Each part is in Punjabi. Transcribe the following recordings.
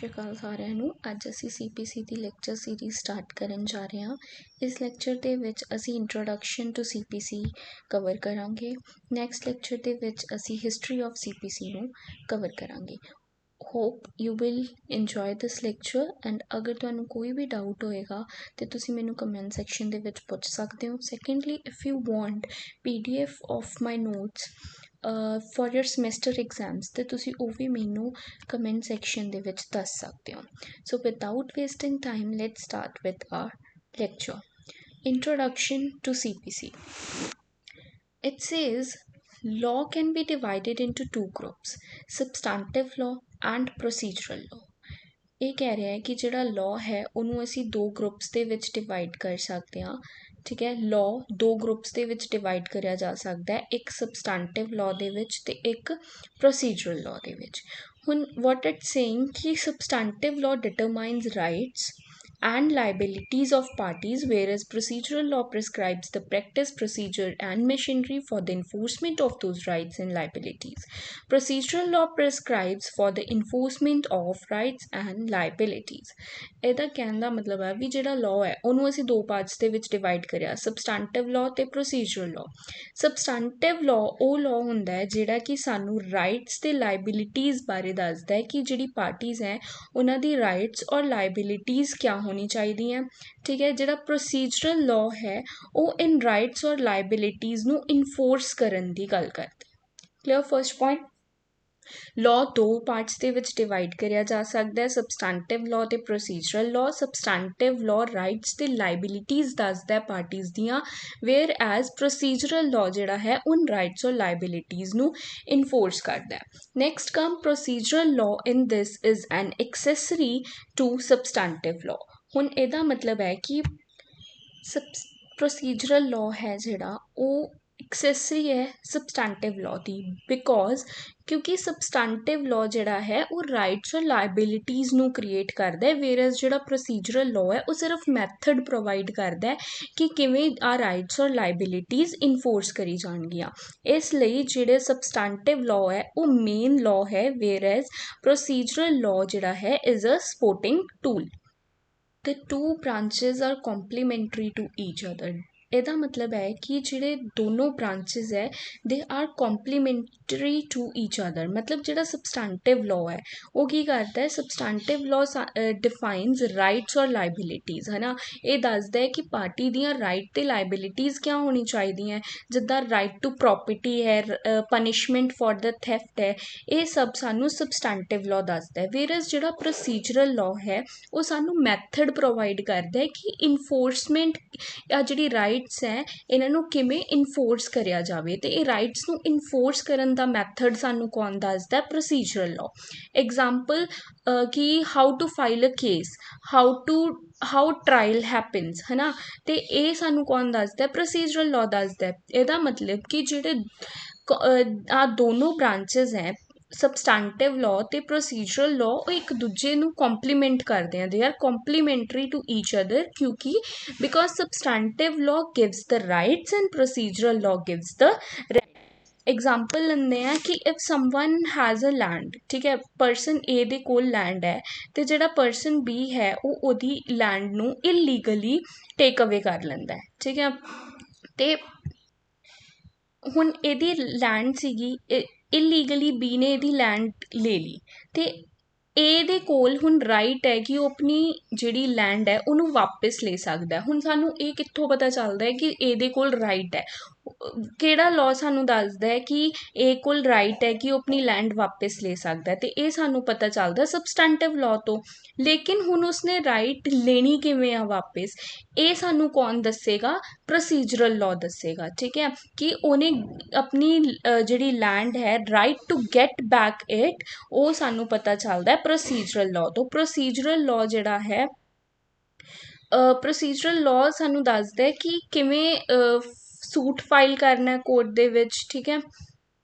ਸ਼੍ਰੀ ਅਕਾਲ ਸਾਰਿਆਂ ਨੂੰ। ਅੱਜ ਅਸੀਂ CPC ਦੀ ਲੈਕਚਰ ਸੀਰੀਜ਼ ਸਟਾਰਟ ਕਰਨ ਜਾ ਰਹੇ ਹਾਂ। ਇਸ ਲੈਕਚਰ ਦੇ ਵਿੱਚ ਅਸੀਂ ਇੰਟਰੋਡਕਸ਼ਨ ਟੂ CPC ਕਵਰ ਕਰਾਂਗੇ। ਨੈਕਸਟ ਲੈਕਚਰ ਦੇ ਵਿੱਚ ਅਸੀਂ ਹਿਸਟਰੀ ਆਫ CPC ਨੂੰ ਕਵਰ ਕਰਾਂਗੇ। Hope you will enjoy this lecture and ਅਗਰ ਤੁਹਾਨੂੰ ਕੋਈ ਵੀ ਡਾਊਟ ਹੋਏਗਾ ਤਾਂ ਤੁਸੀਂ ਮੈਨੂੰ ਕਮੈਂਟ ਸੈਕਸ਼ਨ ਦੇ ਵਿੱਚ ਪੁੱਛ ਸਕਦੇ ਹੋ। Secondly, if you want PDF of my notes for your semester exams ਤੇ ਤੁਸੀਂ ਉਹ ਵੀ ਮੈਨੂੰ ਕਮੈਂਟ ਸੈਕਸ਼ਨ ਦੇ ਵਿੱਚ ਦੱਸ ਸਕਦੇ ਹੋ। So without wasting time let's start with our lecture. Introduction to CPC. It says law can be divided into two groups, substantive law and procedural law. ਇਹ ਕਹਿ ਰਿਹਾ ਹੈ ਕਿ ਜਿਹੜਾ law ਹੈ ਉਹਨੂੰ ਅਸੀਂ ਦੋ ਗਰੁੱਪਸ ਦੇ ਵਿੱਚ ਡਿਵਾਈਡ ਕਰ ਸਕਦੇ ਹਾਂ। ਠੀਕ ਹੈ, law ਦੋ ਗਰੁੱਪਸ ਦੇ ਵਿੱਚ ਡਿਵਾਈਡ ਕਰਿਆ ਜਾ ਸਕਦਾ ਹੈ, ਇੱਕ ਸਬਸਟੈਂਟਿਵ law ਦੇ ਵਿੱਚ ਤੇ ਇੱਕ ਪ੍ਰੋਸੀਜਰਲ law ਦੇ ਵਿੱਚ। ਹੁਣ what it's saying ਕਿ substantive law determines rights and liabilities of parties, whereas procedural law prescribes the practice, procedure and machinery for the enforcement of those rights and liabilities. Procedural law prescribes for the enforcement of rights and liabilities. ਇਹਦਾ ਕਹਿਣ ਦਾ ਮਤਲਬ ਹੈ ਵੀ ਜਿਹੜਾ law ਹੈ ਉਹਨੂੰ ਅਸੀਂ ਦੋ ਪਾਰਟਸ ਦੇ ਵਿੱਚ ਡਿਵਾਈਡ ਕਰਿਆ, ਸਬਸਟੈਂਟਿਵ law ਤੇ ਪ੍ਰੋਸੀਜਰਲ law. ਸਬਸਟੈਂਟਿਵ law ਉਹ law ਹੁੰਦਾ ਹੈ ਜਿਹੜਾ ਕਿ ਸਾਨੂੰ ਰਾਈਟਸ ਤੇ ਲਾਇਬਿਲਿਟੀਜ਼ ਬਾਰੇ ਦੱਸਦਾ ਹੈ ਕਿ ਜਿਹੜੀ ਪਾਰਟੀਜ਼ ਹੈ ਉਹਨਾਂ ਦੀ ਰਾਈਟਸ ਔਰ ਲਾਇਬਿਲਿਟੀਜ਼ ਕਿਆ ਹੋਣੀ ਚਾਹੀਦੀਆਂ। ਠੀਕ ਹੈ, ਜਿਹੜਾ ਪ੍ਰੋਸੀਜਰਲ law ਹੈ ਉਹ ਇਨ ਰਾਈਟਸ ਔਰ ਲਾਇਬਿਲਿਟੀਜ਼ ਨੂੰ ਇਨਫੋਰਸ ਕਰਨ ਦੀ ਗੱਲ ਕਰਦਾ। ਕਲੀਅਰ? ਫਸਟ ਪੁਆਇੰਟ, law ਦੋ ਪਾਰਟਸ ਦੇ ਵਿੱਚ ਡਿਵਾਈਡ ਕਰਿਆ ਜਾ ਸਕਦਾ ਹੈ, ਸਬਸਟੈਂਟਿਵ law ਤੇ ਪ੍ਰੋਸੀਜਰਲ law. ਸਬਸਟੈਂਟਿਵ law ਰਾਈਟਸ ਤੇ ਲਾਇਬਿਲਿਟੀਜ਼ ਦੱਸਦਾ ਪਾਰਟੀਜ਼ ਦੀਆਂ, ਵੇਅਰ ਐਜ਼ ਪ੍ਰੋਸੀਜਰਲ law ਜਿਹੜਾ ਹੈ ਉਨ ਰਾਈਟਸ ਔਰ ਲਾਇਬਿਲਿਟੀਜ਼ ਨੂੰ ਇਨਫੋਰਸ ਕਰਦਾ ਹੈ। Next come procedural law in this is an accessory to substantive law. ਹੁਣ ਇਹਦਾ ਮਤਲਬ ਹੈ ਕਿ ਪ੍ਰੋਸੀਜਰਲ law ਹੈ ਜਿਹੜਾ ਉਹ ਐਕਸੈਸਰੀ ਹੈ ਸਬਸਟੈਂਟਿਵ law ਦੀ, ਬਿਕੋਜ਼ ਕਿਉਂਕਿ ਸਬਸਟੈਂਟਿਵ law ਜਿਹੜਾ ਹੈ ਉਹ ਰਾਈਟਸ ਔਰ ਲਾਇਬਿਲਿਟੀਜ਼ ਨੂੰ ਕ੍ਰੀਏਟ ਕਰਦਾ ਹੈ, ਵੇਅਰਐਜ਼ ਜਿਹੜਾ ਪ੍ਰੋਸੀਜਰਲ law ਹੈ ਉਹ ਸਿਰਫ ਮੈਥਡ ਪ੍ਰੋਵਾਈਡ ਕਰਦਾ ਹੈ ਕਿ ਕਿਵੇਂ ਆ ਰਾਈਟਸ ਔਰ ਲਾਇਬਿਲਿਟੀਜ਼ ਇਨਫੋਰਸ ਕਰੀ ਜਾਣਗੀਆਂ। ਇਸ ਲਈ ਜਿਹੜੇ ਸਬਸਟੈਂਟਿਵ law ਹੈ ਉਹ ਮੇਨ law ਹੈ, ਵੇਅਰਐਜ਼ ਪ੍ਰੋਸੀਜਰਲ law ਜਿਹੜਾ ਹੈ is a supporting tool. The two branches are complementary to each other. ਇਹਦਾ ਮਤਲਬ ਹੈ ਕਿ ਜਿਹੜੇ ਦੋਨੋਂ ਬ੍ਰਾਂਚਿਸ ਹੈ they are complementary to each other. ਮਤਲਬ ਜਿਹੜਾ ਸਬਸਟੈਂਟਿਵ law ਹੈ ਉਹ ਕੀ ਕਰਦਾ ਹੈ, ਸਬਸਟੈਂਟਿਵ law ਡਿਫਾਈਨਸ ਰਾਈਟਸ ਔਰ ਲਾਇਬਿਲਿਟੀਜ਼, ਹੈ ਨਾ। ਇਹ ਦੱਸਦਾ ਹੈ ਕਿ ਪਾਰਟੀ ਦੀਆਂ ਰਾਈਟ ਤੇ ਲਾਇਬਿਲਿਟੀਜ਼ ਕਿਆ ਹੋਣੀ ਚਾਹੀਦੀਆਂ, ਜਿੱਦਾਂ ਰਾਈਟ ਟੂ ਪ੍ਰੋਪਰਟੀ ਹੈ, ਪਨਿਸ਼ਮੈਂਟ ਫॉर ਦ ਥੈਫਟ ਹੈ, ਇਹ ਸਭ ਸਾਨੂੰ ਸਬਸਟੈਂਟਿਵ law ਦੱਸਦਾ ਹੈ। ਵੇਅਰਐਜ਼ ਜਿਹੜਾ ਪ੍ਰੋਸੀਜਰਲ law ਹੈ ਉਹ ਸਾਨੂੰ ਮੈਥਡ ਪ੍ਰੋਵਾਈਡ ਕਰਦਾ ਹੈ ਕਿ ਇਨਫੋਰਸਮੈਂਟ ਆ ਜਿਹੜੀ ਰਾਈਟਸ ਹੈ ਇਹਨਾਂ ਨੂੰ ਕਿਵੇਂ ਇਨਫੋਰਸ ਕਰਿਆ ਜਾਵੇ, ਤੇ ਇਹ ਰਾਈਟਸ ਨੂੰ ਇਨਫੋਰਸ ਕਰਨ ਦਾ ਮੈਥਡ ਸਾਨੂੰ ਕੌਣ ਦੱਸਦਾ, ਪ੍ਰੋਸੀਜਰਲ law. ਐਗਜ਼ਾਮਪਲ ਕਿ how to file a case, how trial happens, ਹੈ ਨਾ, ਤੇ ਇਹ ਸਾਨੂੰ ਕੌਣ ਦੱਸਦਾ, ਪ੍ਰੋਸੀਜਰਲ law ਦੱਸਦਾ। ਇਹਦਾ ਮਤਲਬ ਕਿ ਜਿਹੜੇ ਆ ਦੋਨੋਂ ਬ੍ਰਾਂਚਿਸ ਹੈ ਸਬਸਟੈਂਟਿਵ law ਤੇ ਪ੍ਰੋਸੀਜਰਲ law ਉਹ ਇੱਕ ਦੂਜੇ ਨੂੰ ਕੰਪਲੀਮੈਂਟ ਕਰਦੇ ਆ, they are complementary to each other, ਕਿਉਂਕਿ because substantive law gives the rights and procedural law gives the example ਲੈਂਦੇ ਆ ਕਿ if someone has a land, ਠੀਕ ਹੈ, ਪਰਸਨ A ਦੇ ਕੋਲ ਲੈਂਡ ਹੈ ਤੇ ਜਿਹੜਾ ਪਰਸਨ B ਹੈ ਉਹ ਉਹਦੀ ਲੈਂਡ ਨੂੰ ਇਲੀਗਲੀ ਟੇਕ ਅਵੇ ਕਰ ਲੈਂਦਾ ਹੈ। ਠੀਕ ਹੈ, ਤੇ ਹੁਣ ਇਹਦੀ ਲੈਂਡ ਸੀਗੀ, ਇਲੀਗਲੀ B ਨੇ ਇਹਦੀ ਲੈਂਡ ਲੈ ਲਈ ਤੇ A ਦੇ ਕੋਲ ਹੁਣ ਰਾਈਟ ਹੈ ਕਿ ਉਹ ਆਪਣੀ ਜਿਹੜੀ ਲੈਂਡ ਹੈ ਉਹਨੂੰ ਵਾਪਿਸ ਲੈ ਸਕਦਾ। ਹੁਣ ਸਾਨੂੰ ਇਹ ਕਿੱਥੋਂ ਪਤਾ ਚੱਲਦਾ ਹੈ ਕਿ A ਦੇ ਕੋਲ ਰਾਈਟ ਹੈ, ਕਿਹੜਾ law ਸਾਨੂੰ ਦੱਸਦਾ ਹੈ ਕਿ A ਕੋਲ ਰਾਈਟ ਹੈ ਕਿ ਉਹ ਆਪਣੀ ਲੈਂਡ ਵਾਪਿਸ ਲੈ ਸਕਦਾ, ਤੇ ਇਹ ਸਾਨੂੰ ਪਤਾ ਚੱਲਦਾ ਸਬਸਟੈਂਟਿਵ law ਤੋਂ। ਲੇਕਿਨ ਹੁਣ ਉਸਨੇ ਰਾਈਟ ਲੈਣੀ ਕਿਵੇਂ ਆ ਵਾਪਿਸ, ਇਹ ਸਾਨੂੰ ਕੌਣ ਦੱਸੇਗਾ, ਪ੍ਰੋਸੀਜਰਲ law ਦੱਸੇਗਾ। ਠੀਕ ਹੈ, ਕਿ ਉਹਨੇ ਆਪਣੀ ਜਿਹੜੀ ਲੈਂਡ ਹੈ right to get back it, ਉਹ ਸਾਨੂੰ ਪਤਾ ਚੱਲਦਾ ਪ੍ਰੋਸੀਜਰਲ law ਤੋਂ। ਪ੍ਰੋਸੀਜਰਲ law ਜਿਹੜਾ ਹੈ ਪ੍ਰੋਸੀਜਰਲ law ਸਾਨੂੰ ਦੱਸਦਾ ਕਿ ਕਿਵੇਂ ਸੂਟ ਫਾਈਲ ਕਰਨਾ ਕੋਰਟ ਦੇ ਵਿੱਚ। ਠੀਕ ਹੈ,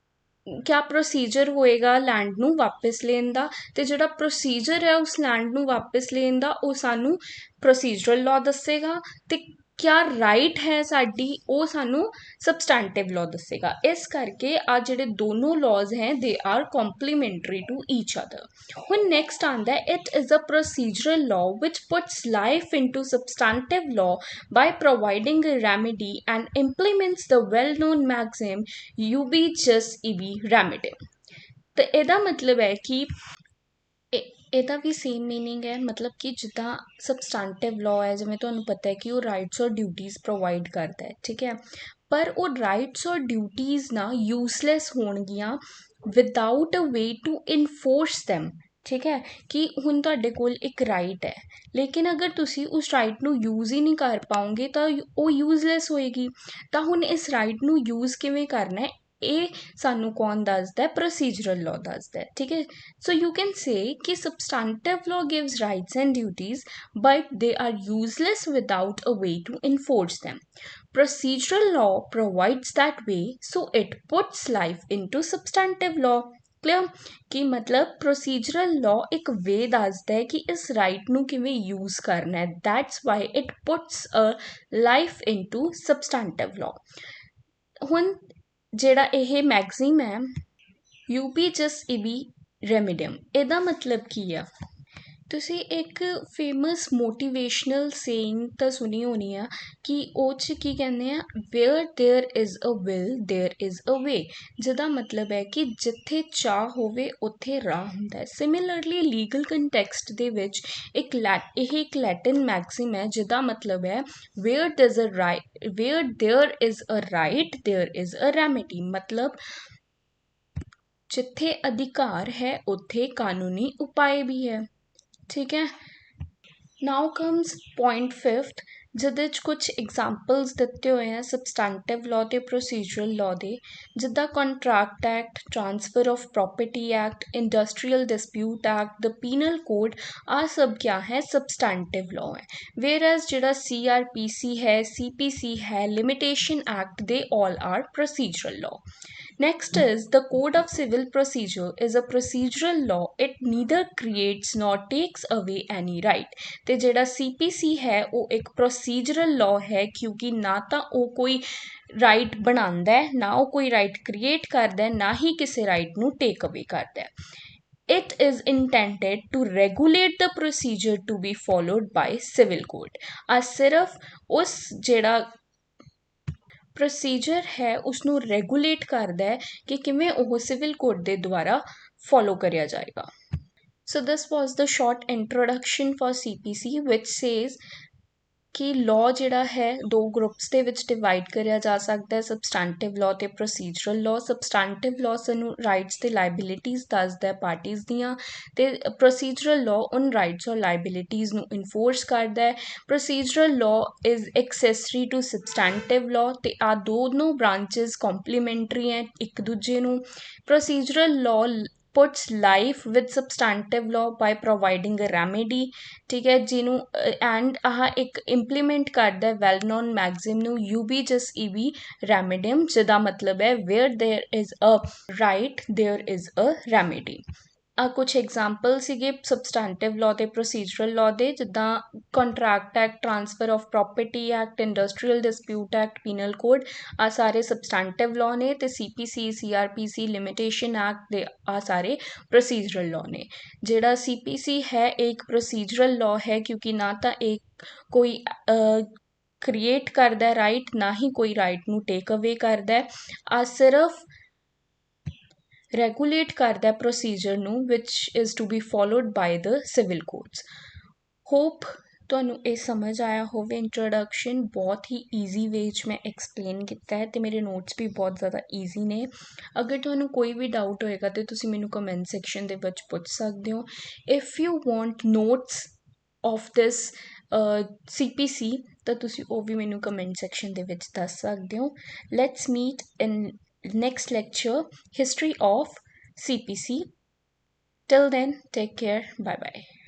ਕਿਆ ਪ੍ਰੋਸੀਜਰ ਹੋਏਗਾ ਲੈਂਡ ਨੂੰ ਵਾਪਿਸ ਲੈਣ ਦਾ, ਤੇ ਜਿਹੜਾ ਪ੍ਰੋਸੀਜਰ ਹੈ ਉਸ ਲੈਂਡ ਨੂੰ ਵਾਪਿਸ ਲੈਣ ਦਾ ਉਹ ਸਾਨੂੰ ਪ੍ਰੋਸੀਜਰਲ law ਦੱਸੇਗਾ। ਤੇ क्या राइट है साडी ਉਹ ਸਾਨੂੰ ਸਬਸਟੈਂਟਿਵ ਲਾਅ ਦੱਸੇਗਾ। ਇਸ ਕਰਕੇ ਆ ਜਿਹੜੇ ਦੋਨੋਂ ਲਾਜ਼ ਹੈ they are complementary to each other. ਹੁਣ ਨੈਕਸਟ ਆਉਂਦਾ it is a procedural law which puts life into substantive law by providing a remedy and implements the well known maxim ubi jus ibi remedy. ਤੇ ਇਹਦਾ ਮਤਲਬ ਹੈ ਕਿ ਇਹਦਾ ਵੀ ਸੇਮ ਮੀਨਿੰਗ ਹੈ, ਮਤਲਬ ਕਿ ਜਿੱਦਾਂ ਸਬਸਟੈਂਟਿਵ ਲਾਅ ਹੈ, ਜਿਵੇਂ ਤੁਹਾਨੂੰ ਪਤਾ ਹੈ ਕਿ ਉਹ ਰਾਈਟਸ ਔਰ ਡਿਊਟੀਜ਼ ਪ੍ਰੋਵਾਈਡ ਕਰਦਾ ਹੈ, ਠੀਕ ਹੈ, ਪਰ ਉਹ ਰਾਈਟਸ ਔਰ ਡਿਊਟੀਜ਼ ਨਾ ਯੂਜ਼ਲੈਸ ਹੋਣਗੀਆਂ without a way to enforce them. ਠੀਕ ਹੈ, ਕਿ ਹੁਣ ਤੁਹਾਡੇ ਕੋਲ ਇੱਕ ਰਾਈਟ ਹੈ, ਲੇਕਿਨ ਅਗਰ ਤੁਸੀਂ ਉਸ ਰਾਈਟ ਨੂੰ ਯੂਜ਼ ਹੀ ਨਹੀਂ ਕਰ ਪਾਓਗੇ ਤਾਂ ਉਹ ਯੂਜ਼ਲੈਸ ਹੋਏਗੀ। ਤਾਂ ਹੁਣ ਇਸ ਰਾਈਟ ਨੂੰ ਯੂਜ਼ ਕਿਵੇਂ ਕਰਨਾ ਹੈ, ਇਹ ਸਾਨੂੰ ਕੌਣ ਦੱਸਦਾ? ਪ੍ਰੋਸੀਜਰਲ ਲਾਅ ਦੱਸਦਾ। ਠੀਕ ਹੈ, ਸੋ ਯੂ ਕੈਨ ਸੇ ਕਿ substantive law gives rights and duties but they are useless without a way to enforce them. Procedural law provides that way, so it puts life into substantive law. Clear? ਕਿ ਮਤਲਬ ਪ੍ਰੋਸੀਜਰਲ ਲਾਅ ਇੱਕ ਵੇ ਦੱਸਦਾ ਹੈ ਕਿ ਇਸ ਰਾਈਟ ਨੂੰ ਕਿਵੇਂ ਯੂਜ਼ ਕਰਨਾ ਹੈ। That's why it puts a life into substantive law. ਹੁਣ ਜਿਹੜਾ ਇਹ ਮੈਗਜ਼ੀਮ ਹੈ ਯੂਬੀ ਜਸ ਇਬੀ ਰੈਮੀਡੀਅਮ, ਇਹਦਾ ਮਤਲਬ ਕੀ ਆ? ਤੁਸੀਂ ਇੱਕ ਫੇਮਸ ਮੋਟੀਵੇਸ਼ਨਲ ਸੇਇੰਗ ਤਾਂ ਸੁਣੀ ਹੋਣੀ ਆ ਕਿ ਉਹ 'ਚ ਕੀ ਕਹਿੰਦੇ ਆ, where there is a will there is a way, ਜਿਹਦਾ ਮਤਲਬ ਹੈ ਕਿ ਜਿੱਥੇ ਚਾਹ ਹੋਵੇ ਉੱਥੇ ਰਾਹ ਹੁੰਦਾ ਹੈ। ਸਿਮਿਲਰਲੀ ਲੀਗਲ ਕੰਟੈਕਸਟ ਦੇ ਵਿੱਚ ਇਹ ਇੱਕ ਲੈਟਿਨ ਮੈਗਜ਼ੀਮ ਹੈ ਜਿਹਦਾ ਮਤਲਬ ਹੈ where there is a right there is a remedy, ਮਤਲਬ ਜਿੱਥੇ ਅਧਿਕਾਰ ਹੈ ਉੱਥੇ ਕਾਨੂੰਨੀ ਉਪਾਅ ਵੀ ਹੈ। ਠੀਕ ਹੈ, ਨਾਓ ਕਮਸ ਪੁਆਇੰਟ 5th, ਜਿਹਦੇ 'ਚ ਕੁਛ ਐਗਜ਼ਾਮਪਲਸ ਦਿੱਤੇ ਹੋਏ ਆ ਸਬਸਟੈਂਟਿਵ ਲਾਅ ਅਤੇ ਪ੍ਰੋਸੀਜਰਲ ਲਾਅ ਦੇ, ਜਿੱਦਾਂ contract act, transfer of property act, industrial dispute act, the penal code, ਆਹ ਸਭ ਕਿਆ ਹੈ? ਸਬਸਟੈਂਟਿਵ ਲਾਅ ਹੈ। ਵੇਅਰਐਜ਼ ਜਿਹੜਾ CRPC ਹੈ, CPC ਹੈ, ਲਿਮਿਟੇਸ਼ਨ ਐਕਟ, ਦੇ all are procedural law. Next is the Code of Civil Procedure is a procedural law. It neither creates nor takes away any right. ਤੇ ਜਿਹੜਾ CPC ਹੈ ਉਹ ਇੱਕ procedural law ਹੈ, ਕਿਉਂਕਿ ਨਾ ਤਾਂ ਉਹ ਕੋਈ ਰਾਈਟ ਬਣਾਉਂਦਾ ਹੈ, ਨਾ ਉਹ ਕੋਈ ਰਾਈਟ ਕ੍ਰੀਏਟ ਕਰਦਾ ਹੈ, ਨਾ ਹੀ ਕਿਸੇ ਰਾਈਟ ਨੂੰ ਟੇਕ ਅਵੇ ਕਰਦਾ ਹੈ। It is intended to regulate the procedure to be followed by civil code. ਆ ਸਿਰਫ ਉਸ ਜਿਹੜਾ ਪ੍ਰੋਸੀਜਰ ਹੈ ਉਸਨੂੰ ਰੈਗੂਲੇਟ ਕਰਦਾ ਹੈ ਕਿ ਕਿਵੇਂ ਉਹ ਸਿਵਲ ਕੋਡ ਦੇ ਦੁਆਰਾ ਫੋਲੋ ਕਰਿਆ ਜਾਏਗਾ। So this was the short introduction for CPC which says ਕਿ ਲਾਅ ਜਿਹੜਾ ਹੈ ਦੋ ਗਰੁੱਪਸ ਦੇ ਵਿੱਚ ਡਿਵਾਈਡ ਕਰਿਆ ਜਾ ਸਕਦਾ ਹੈ, ਸਬਸਟੈਂਟਿਵ ਲਾਅ ਅਤੇ ਪ੍ਰੋਸੀਜਰਲ ਲਾਅ। ਸਬਸਟੈਂਟਿਵ ਲਾਅ ਸਾਨੂੰ ਰਾਈਟਸ ਅਤੇ ਲਾਇਬਿਲਿਟੀਜ਼ ਦੱਸਦਾ ਹੈ ਪਾਰਟੀਜ਼ ਦੀਆਂ, ਅਤੇ ਪ੍ਰੋਸੀਜਰਲ ਲਾਅ ਉਨ ਰਾਈਟਸ ਔਰ ਲਾਇਬਿਲਿਟੀਜ਼ ਨੂੰ ਇਨਫੋਰਸ ਕਰਦਾ ਹੈ। Procedural law is accessory to substantive law, ਅਤੇ ਆਹ ਦੋਨੋਂ ਬ੍ਰਾਂਚਿਸ ਕੰਪਲੀਮੈਂਟਰੀ ਹੈ ਇੱਕ ਦੂਜੇ ਨੂੰ। Procedural law puts life with substantive law by providing a remedy, ਠੀਕ ਹੈ, ਜਿਹਨੂੰ ਐਂਡ ਆਹ ਇੱਕ ਇੰਪਲੀਮੈਂਟ ਕਰਦਾ ਵੈਲ ਨੋਨ ਮੈਗਜ਼ਿਮ ਨੂੰ ਯੂਬੀ ਜਸ ਈਬੀ ਰੈਮੇਡੀਅਮ, ਜਿਹਦਾ ਮਤਲਬ ਹੈ where there is a right there is a remedy. ਆ ਕੁਛ ਐਗਜ਼ਾਮਪਲ ਸੀਗੇ ਸਬਸਟੈਂਟਿਵ ਲਾਅ ਅਤੇ ਪ੍ਰੋਸੀਜਰਲ ਲਾਅ ਦੇ, ਜਿੱਦਾਂ contract act, transfer of property act, industrial dispute act, penal code, ਆ ਸਾਰੇ ਸਬਸਟੈਂਟਿਵ ਲਾਅ ਨੇ, ਅਤੇ CPC, CRPC, ਲਿਮਿਟੇਸ਼ਨ ਐਕਟ ਦੇ ਆ ਸਾਰੇ ਪ੍ਰੋਸੀਜਰਲ ਲਾਅ ਨੇ। ਜਿਹੜਾ CPC ਹੈ ਇਹ ਇੱਕ ਪ੍ਰੋਸੀਜਰਲ ਲਾਅ ਹੈ, ਕਿਉਂਕਿ ਨਾ ਤਾਂ ਇਹ ਕੋਈ ਕ੍ਰੀਏਟ ਕਰਦਾ ਰਾਈਟ, ਨਾ ਹੀ ਕੋਈ ਰਾਈਟ ਨੂੰ ਟੇਕ ਅਵੇ ਕਰਦਾ, ਆ ਸਿਰਫ ਰੈਗੂਲੇਟ ਕਰਦਾ ਪ੍ਰੋਸੀਜਰ ਨੂੰ which is to be followed by the civil codes. Hope ਤੁਹਾਨੂੰ ਇਹ ਸਮਝ ਆਇਆ ਹੋਵੇ। ਇੰਟਰੋਡਕਸ਼ਨ ਬਹੁਤ ਹੀ ਈਜ਼ੀ ਵੇ 'ਚ ਮੈਂ ਐਕਸਪਲੇਨ ਕੀਤਾ ਹੈ, ਅਤੇ ਮੇਰੇ ਨੋਟਸ ਵੀ ਬਹੁਤ ਜ਼ਿਆਦਾ ਈਜ਼ੀ ਨੇ। ਅਗਰ ਤੁਹਾਨੂੰ ਕੋਈ ਵੀ ਡਾਊਟ ਹੋਏਗਾ ਤਾਂ ਤੁਸੀਂ ਮੈਨੂੰ ਕਮੈਂਟ ਸੈਕਸ਼ਨ ਦੇ ਵਿੱਚ ਪੁੱਛ ਸਕਦੇ ਹੋ। If you want notes of this CPC ਤਾਂ ਤੁਸੀਂ ਉਹ ਵੀ ਮੈਨੂੰ ਕਮੈਂਟ ਸੈਕਸ਼ਨ ਦੇ ਵਿੱਚ ਦੱਸ ਸਕਦੇ ਹੋ। Let's meet in next lecture, history of CPC. Till then, take care. Bye bye.